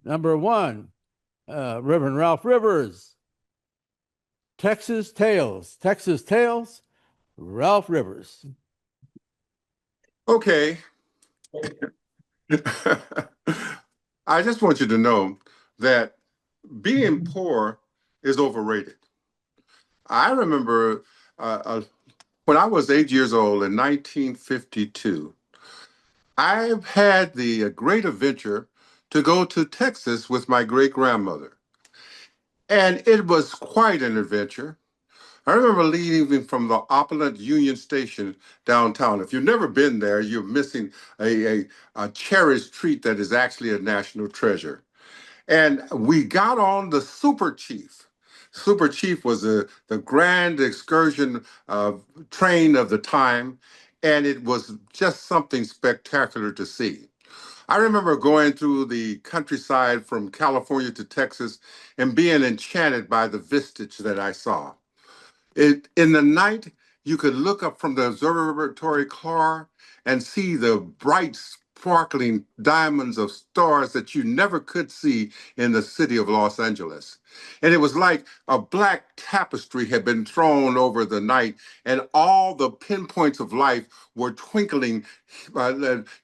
Number one, Reverend Ralph Rivers, Texas Tales. Texas Tales, Ralph Rivers. Okay. I just want you to know that being poor is overrated. I remember when I was 8 years old in 1952, I had the great adventure to go to Texas with my great grandmother. And it was quite an adventure. I remember leaving from the opulent Union Station downtown. If you've never been there, you're missing a cherished treat that is actually a national treasure. And we got on the Super Chief. Super Chief was the grand excursion train of the time, and it was just something spectacular to see. I remember going through the countryside from California to Texas and being enchanted by the vistage that I saw. In the night, you could look up from the observatory car and see the bright, sparkling diamonds of stars that you never could see in the city of Los Angeles. And it was like a black tapestry had been thrown over the night, and all the pinpoints of life were twinkling,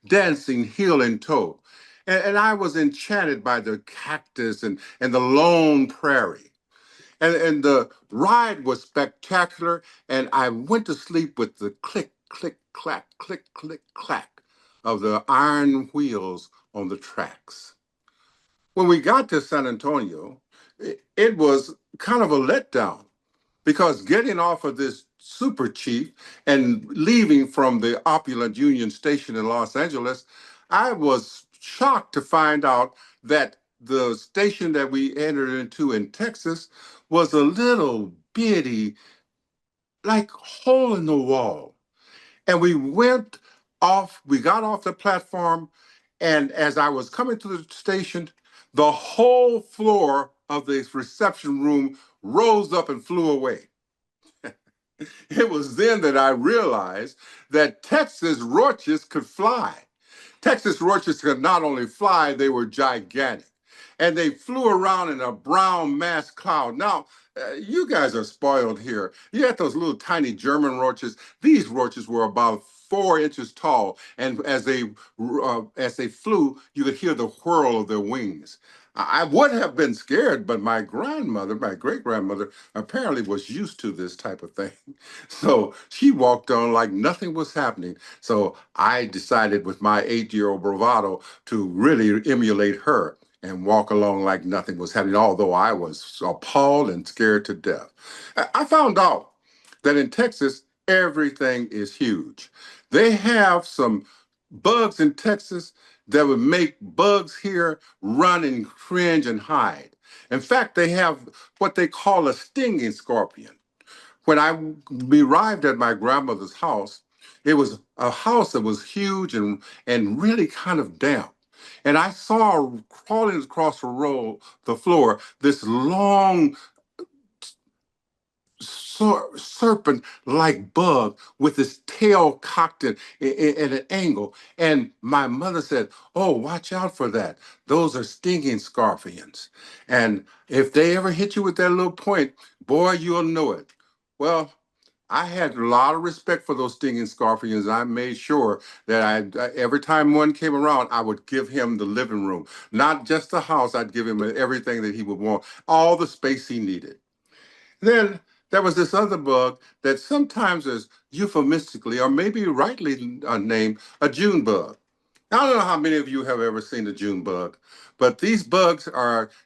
dancing heel and toe. And I was enchanted by the cactus and the lone prairie. And the ride was spectacular, and I went to sleep with the click, click, clack, click, click, clack of the iron wheels on the tracks. When we got to San Antonio, it was kind of a letdown because getting off of this Super Chief and leaving from the opulent Union Station in Los Angeles, I was shocked to find out that the station that we entered into in Texas was a little bitty, like hole in the wall. And we got off the platform, and as I was coming to the station, the whole floor of the reception room rose up and flew away. It was then that I realized that Texas roaches could fly. Texas roaches could not only fly, they were gigantic. And they flew around in a brown mass cloud. Now, you guys are spoiled here. You had those little tiny German roaches. These roaches were about 4 inches tall, and as they flew, you could hear the whirl of their wings. I would have been scared, but my grandmother, my great grandmother, apparently was used to this type of thing. So she walked on like nothing was happening. So I decided with my 8 year old bravado to really emulate her and walk along like nothing was happening, although I was appalled and scared to death. I found out that in Texas, everything is huge. They have some bugs in Texas that would make bugs here run and cringe and hide. In fact, they have what they call a stinging scorpion. When I arrived at my grandmother's house, it was a house that was huge and really kind of damp. And I saw crawling across the floor, this long serpent-like bug with its tail cocked at an angle. And my mother said, "Oh, watch out for that. Those are stinging scorpions. And if they ever hit you with that little point, boy, you'll know it." Well, I had a lot of respect for those stinging scorpions. I made sure that every time one came around, I would give him the living room, not just the house. I'd give him everything that he would want, all the space he needed. Then there was this other bug that sometimes is euphemistically or maybe rightly named a June bug. Now, I don't know how many of you have ever seen a June bug, but these bugs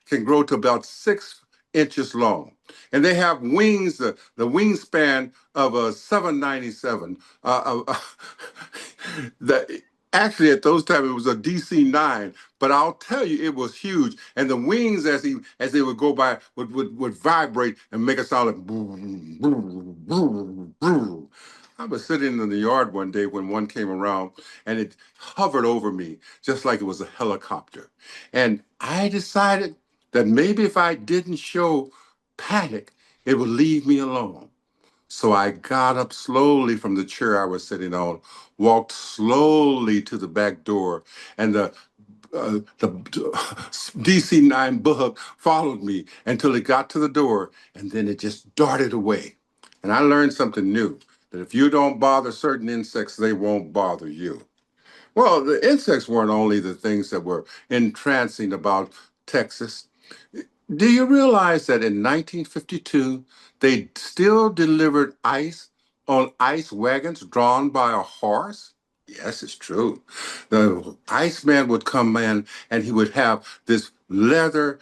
can grow to about 6 inches long. And they have wings, the wingspan of a 797. The, actually, at those times, it was a DC-9, but I'll tell you, it was huge. And the wings, as they would go by, would vibrate and make a sound like boom, boom, boom, boom. I was sitting in the yard one day when one came around and it hovered over me just like it was a helicopter. And I decided that maybe if I didn't show panic, it would leave me alone. So I got up slowly from the chair I was sitting on, walked slowly to the back door, and the the DC-9 bug followed me until it got to the door, and then it just darted away. And I learned something new, that if you don't bother certain insects, they won't bother you. Well, the insects weren't only the things that were entrancing about Texas. Do you realize that in 1952, they still delivered ice on ice wagons drawn by a horse? Yes, it's true. The Iceman would come in and he would have this leather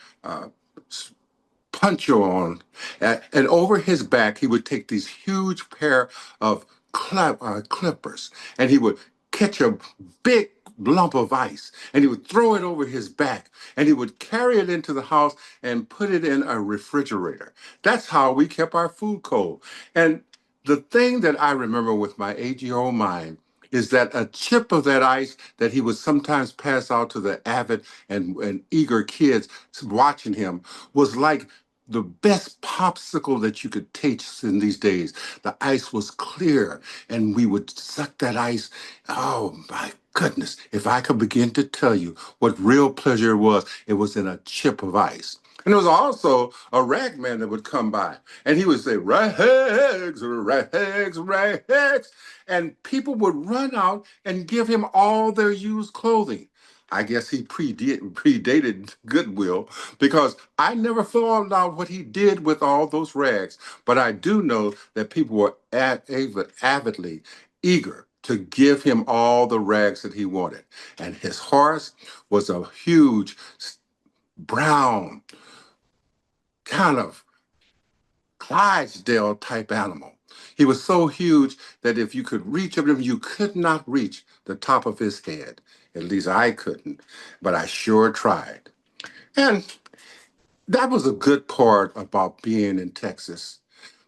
poncho on, and over his back, he would take these huge pair of clippers, and he would catch a big lump of ice, and he would throw it over his back, and he would carry it into the house and put it in a refrigerator. That's how we kept our food cold. And the thing that I remember with my 8-year-old mind is that a chip of that ice that he would sometimes pass out to the avid and eager kids watching him was like the best popsicle that you could taste in these days. The ice was clear, and we would suck that ice. Oh my goodness, if I could begin to tell you what real pleasure it was in a chip of ice. And there was also a rag man that would come by, and he would say, rags, rags, rags. And people would run out and give him all their used clothing. I guess he predated Goodwill, because I never found out what he did with all those rags. But I do know that people were avidly eager to give him all the rags that he wanted. And his horse was a huge brown kind of Clydesdale type animal. He was so huge that if you could reach him, you could not reach the top of his head. At least I couldn't, but I sure tried. And that was a good part about being in Texas.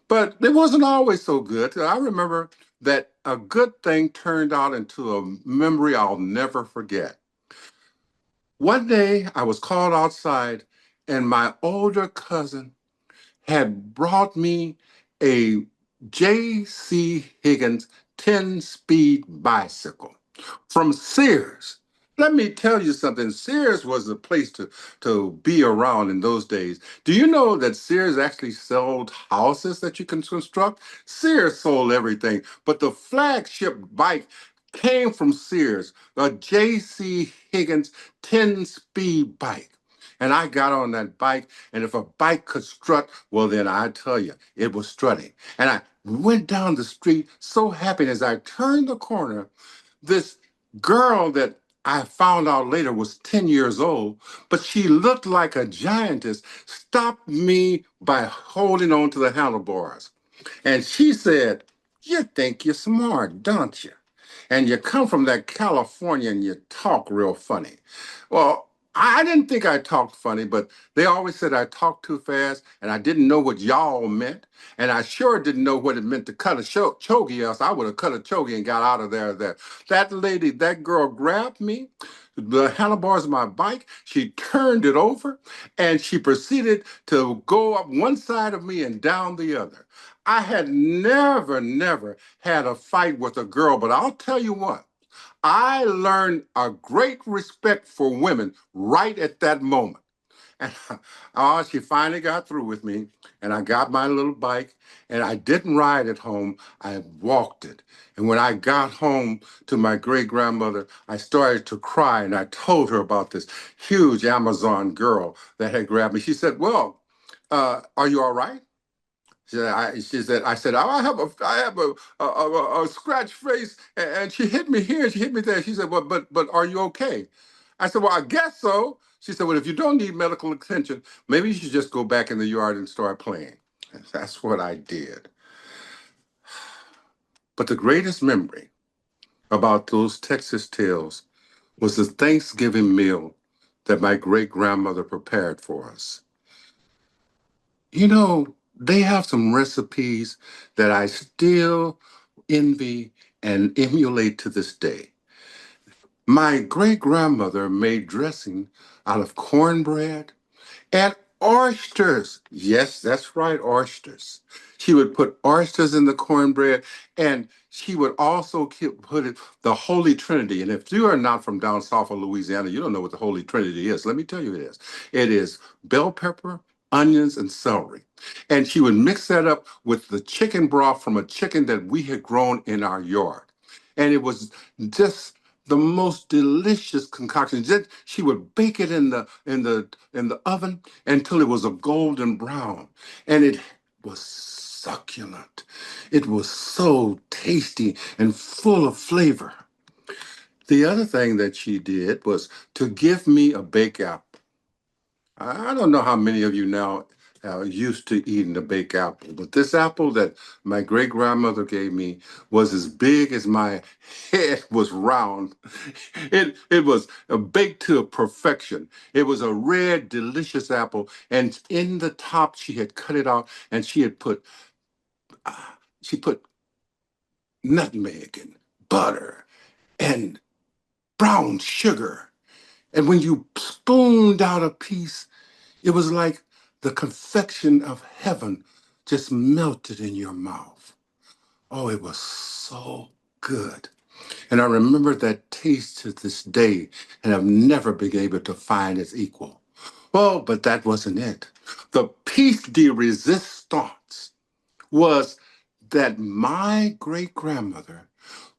But it wasn't always so good. I remember that a good thing turned out into a memory I'll never forget. One day I was called outside, and my older cousin had brought me a J.C. Higgins 10-speed bicycle from Sears. Let me tell you something. Sears was the place to be around in those days. Do you know that Sears actually sold houses that you can construct? Sears sold everything, but the flagship bike came from Sears, a J.C. Higgins 10-speed bike. And I got on that bike, and if a bike could strut, well, then I tell you, it was strutting. And I went down the street so happy. And as I turned the corner, this girl that I found out later was 10 years old, but she looked like a giantess, stopped me by holding on to the handlebars. And she said, "You think you're smart, don't you? And you come from that California and you talk real funny." Well, I didn't think I talked funny, but they always said I talked too fast, and I didn't know what y'all meant. And I sure didn't know what it meant to cut a chogie, else I would have cut a chogie and got out of there. That lady, that girl grabbed me, the handlebars of my bike, she turned it over, and she proceeded to go up one side of me and down the other. I had never had a fight with a girl, but I'll tell you what, I learned a great respect for women right at that moment. And oh, she finally got through with me, and I got my little bike, and I didn't ride it home. I walked it. And when I got home to my great grandmother, I started to cry, and I told her about this huge Amazon girl that had grabbed me. She said, "Well, are you all right?" I said, "Oh, I have a scratch face, and she hit me here, and she hit me there." She said, "Well, but are you okay?" I said, "Well, I guess so." She said, "Well, if you don't need medical attention, maybe you should just go back in the yard and start playing." And that's what I did. But the greatest memory about those Texas tales was the Thanksgiving meal that my great grandmother prepared for us. You know, they have some recipes that I still envy and emulate to this day. My great grandmother made dressing out of cornbread and oysters. Yes, that's right, oysters. She would put oysters in the cornbread, and she would also put it the Holy Trinity. And if you are not from down south of Louisiana, you don't know what the Holy Trinity is. Let me tell you it is. It is bell pepper, onions, and celery. And she would mix that up with the chicken broth from a chicken that we had grown in our yard. And it was just the most delicious concoction. She would bake it in the oven until it was a golden brown, and it was succulent. It was so tasty and full of flavor. The other thing that she did was to give me a baked apple. I don't know how many of you now are used to eating a baked apple, but this apple that my great grandmother gave me was as big as my head was round. It was baked to perfection. It was a red, delicious apple, and in the top she had cut it out, and uh, she put nutmeg and butter and brown sugar. And when you spooned out a piece, it was like the confection of heaven just melted in your mouth. Oh, it was so good. And I remember that taste to this day, and I've never been able to find its equal. Well, but that wasn't it. The piece de resistance was that my great grandmother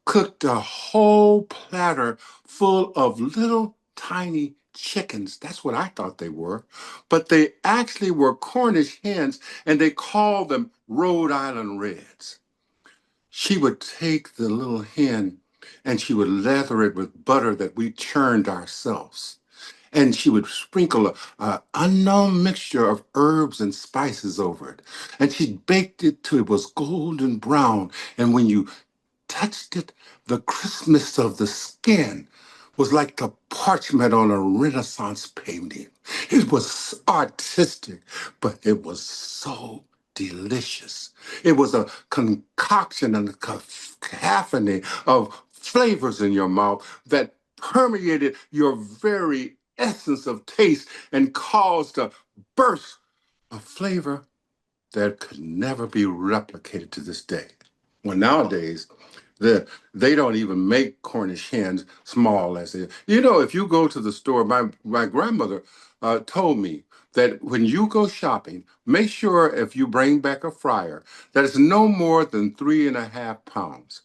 cooked a whole platter full of little tiny chickens. That's what I thought they were. But they actually were Cornish hens, and they called them Rhode Island Reds. She would take the little hen and she would lather it with butter that we churned ourselves. And she would sprinkle a unknown mixture of herbs and spices over it. And she baked it till it was golden brown. And when you touched it, the crispness of the skin was like the parchment on a Renaissance painting. It was artistic, but it was so delicious. It was a concoction and a cacophony of flavors in your mouth that permeated your very essence of taste and caused a burst of flavor that could never be replicated to this day. Well, nowadays, they don't even make Cornish hens small as they. If you go to the store, my grandmother told me that when you go shopping, make sure if you bring back a fryer that it's no more than 3.5 pounds.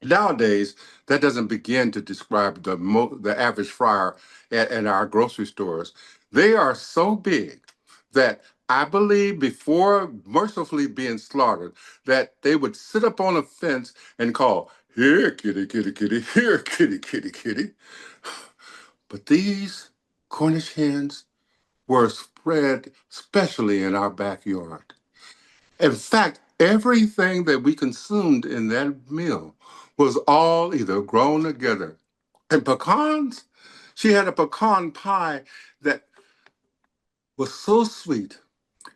Nowadays, that doesn't begin to describe the average fryer at our grocery stores. They are so big that I believe before mercifully being slaughtered, that they would sit up on a fence and call, "Here, kitty, kitty, kitty, here, kitty, kitty, kitty." But these Cornish hens were spread especially in our backyard. In fact, everything that we consumed in that meal was all either grown together. And pecans, she had a pecan pie that was so sweet,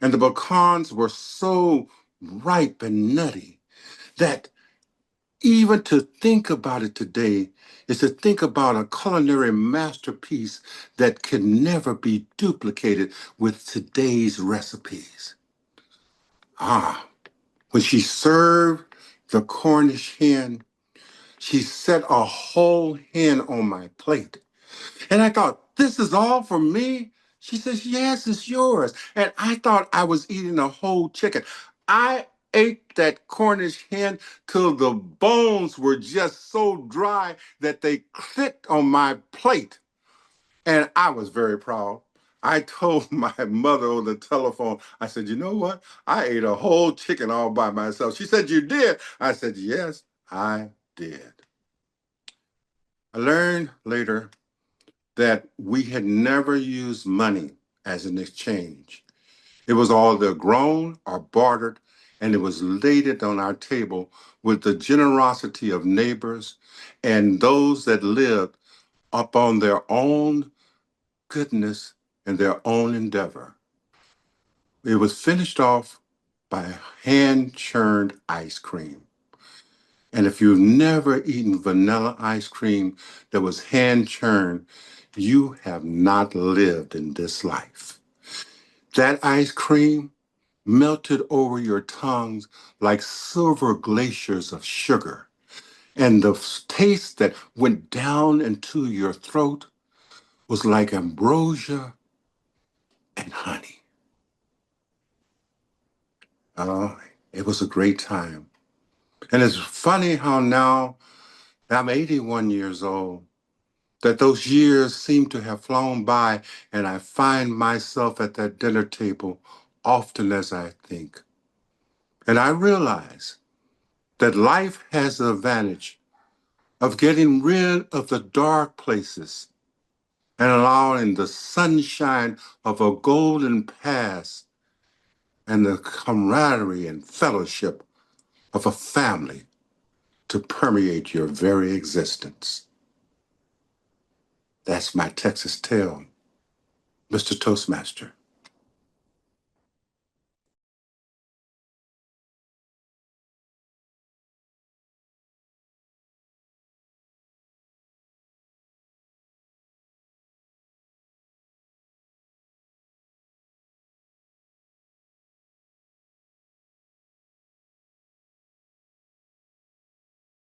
and the pecans were so ripe and nutty that even to think about it today is to think about a culinary masterpiece that can never be duplicated with today's recipes. Ah, when she served the Cornish hen, she set a whole hen on my plate. And I thought, "This is all for me?" She says, "Yes, it's yours." And I thought I was eating a whole chicken. I ate that Cornish hen till the bones were just so dry that they clicked on my plate. And I was very proud. I told my mother on the telephone, I said, "You know what? I ate a whole chicken all by myself." She said, "You did?" I said, "Yes, I did." I learned later that we had never used money as an exchange. It was all either grown or bartered, and it was laid on our table with the generosity of neighbors and those that lived upon their own goodness and their own endeavor. It was finished off by hand churned ice cream. And if you've never eaten vanilla ice cream that was hand churned, you have not lived in this life. That ice cream melted over your tongues like silver glaciers of sugar. And the taste that went down into your throat was like ambrosia and honey. Oh, it was a great time. And it's funny how now I'm 81 years old, that those years seem to have flown by, and I find myself at that dinner table often as I think. And I realize that life has the advantage of getting rid of the dark places and allowing the sunshine of a golden past and the camaraderie and fellowship of a family to permeate your very existence. That's my Texas tale, Mr. Toastmaster.